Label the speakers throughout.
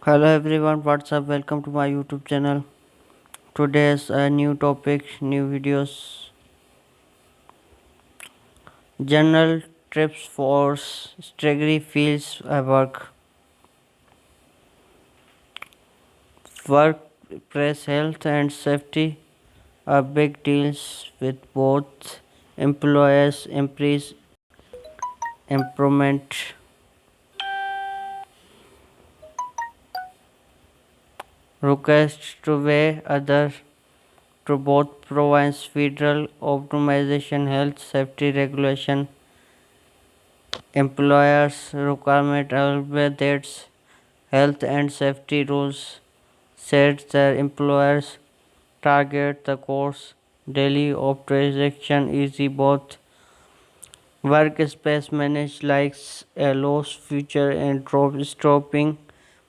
Speaker 1: Hello everyone, what's up? Welcome to my YouTube channel. Today's a new topic, new videos. General trips for strategy fields I workplace health and safety are big deals with both employers, employees, employment requests to weigh other to both province federal optimization health safety regulation employers requirement validates health and safety rules set their employers target the course daily operation easy both workspace manage likes a loss future and stopping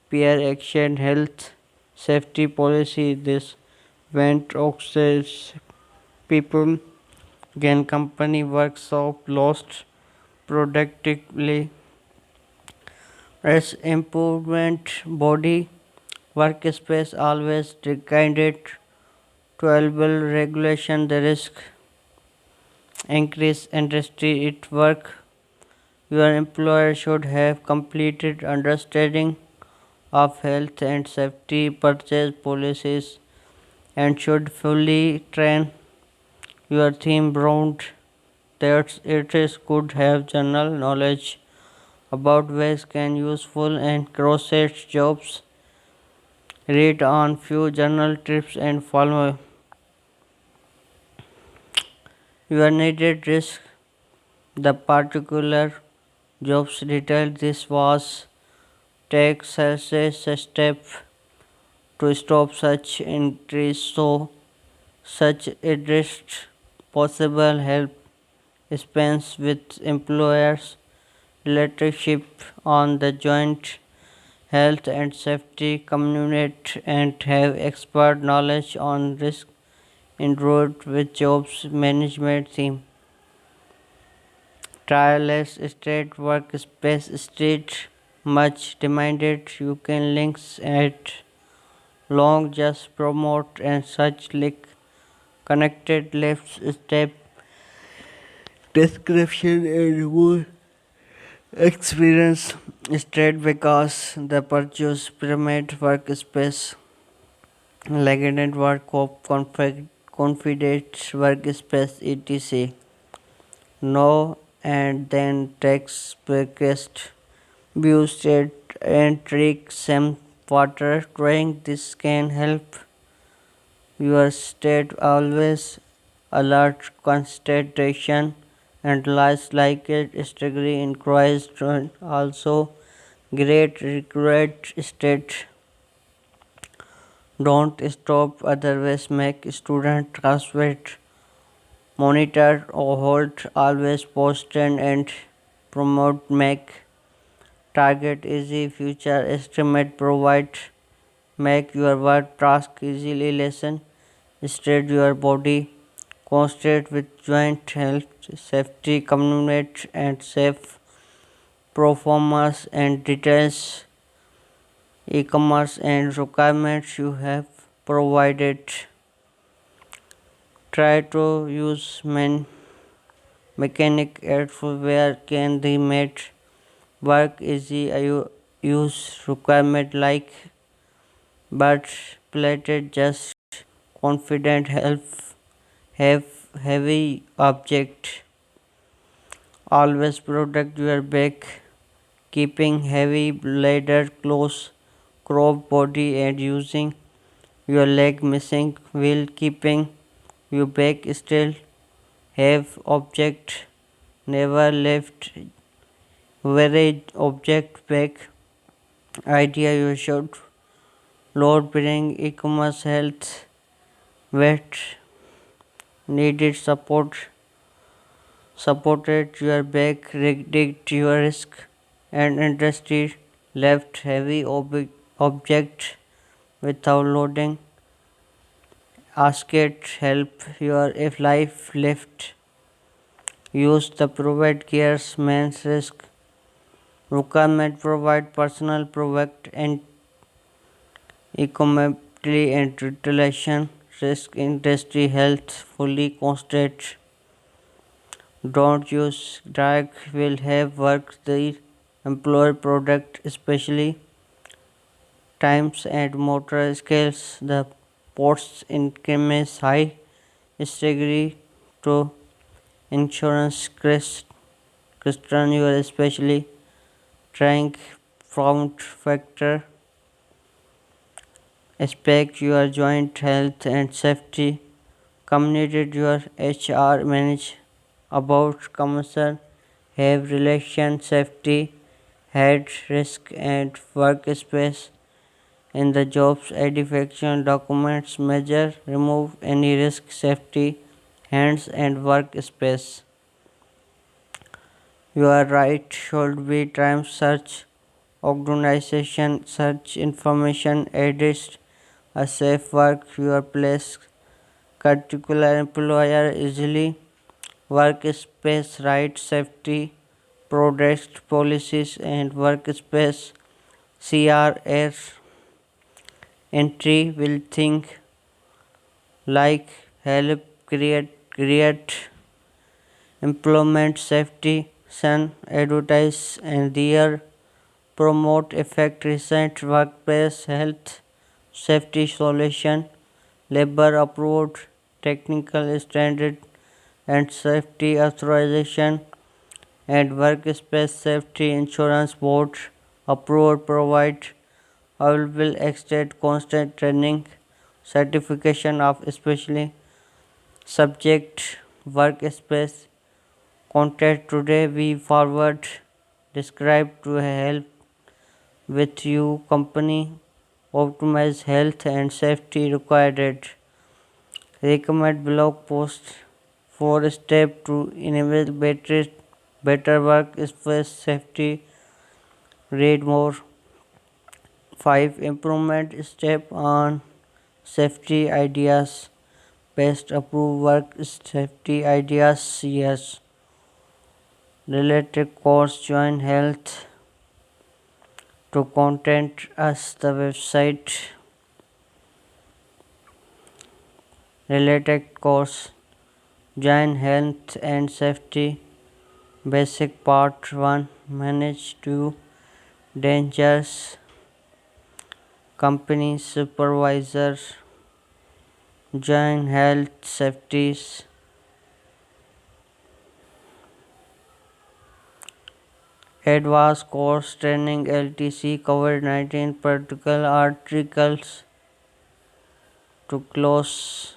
Speaker 1: peer action health safety policy this went oxes people gain company workshop lost productively as improvement body workspace always recommended 12 regulation the risk increase industry at work your employer should have completed understanding of health and safety purchase policies and should fully train your team around that it is good have general knowledge about ways can useful and cross jobs read on few journal tips and follow your needed risk the particular jobs detail this was take such a step to stop such entries so such addressed possible help spends with employers leadership on the joint health and safety communicate and have expert knowledge on risk enrolled with jobs management team tireless state workspace state much demanded you can links at long just promote and such link connected left step description and more experience state because the purchase pyramid workspace legended work of confident workspace etc no and then text request view state and trick some water drawing this can help your state always alert concentration and lies like it degree increased and also great regret state don't stop otherwise make student transmit monitor or hold always post and promote make target easy future estimate provide make your work task easily listen straight your body concentrate with joint health safety communicate and safe performance and details e-commerce and requirements you have provided try to use mechanic where can they made work easy use requirement like but plated just confident help have heavy object always protect your back keeping heavy ladder close crop body and using your leg missing while keeping your back still have object never left very object back idea you should load bring e-commerce health vet needed supported your back reduced your risk and industry left heavy object without loading ask it help your if life left use the provide cares man's risk requirement provide personal product and economically and retaliation, risk industry health, fully constant. Don't use drag will have worked the employer product, especially times and motor scales. The port's income is high, degree to insurance Christian you are especially trying found factor aspect your joint health and safety communicated your HR manage about concern have relation safety head risk and workspace in the job's edification documents measure remove any risk safety hands and workspace. You are right should be time search organization search information edits a safe work your place particular employer easily workspace rights safety product policies and workspace CRS entry will think like help create employment safety sun advertise and their promote effect recent workplace health safety solution labor approved technical standard and safety authorization and workspace safety insurance board approved provide available extend constant training certification of especially subject workspace contact today we forward describe to help with you company optimize health and safety required recommend blog post for step to enable better workspace safety read more 5 improvement step on safety ideas best approved work safety ideas yes related course join health to contact us the website related course join health and safety basic part 1 manage to dangers company supervisor join health safeties advanced course training LTC COVID-19 practical articles to close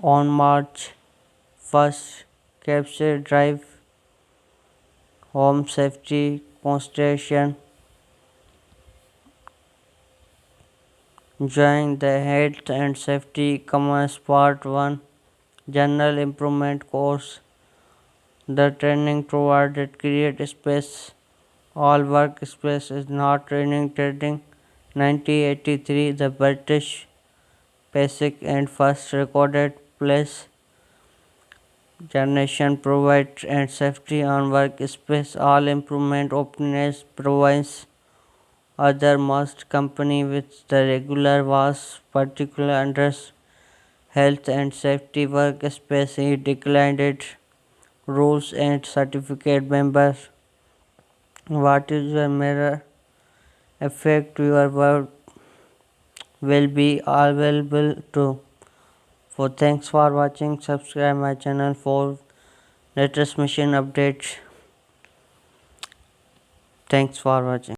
Speaker 1: on March 1st capture drive home safety constellation join the health and safety commerce part 1 general improvement course the training provided create space all workspace is not training 1983 the British basic and first recorded place generation provide and safety on workspace all improvement openness provides other most company with the regular was particular under health and safety workspace he declined rules and certificate members what is your mirror effect your work will be available too for thanks for watching subscribe my channel for latest mission updates thanks for watching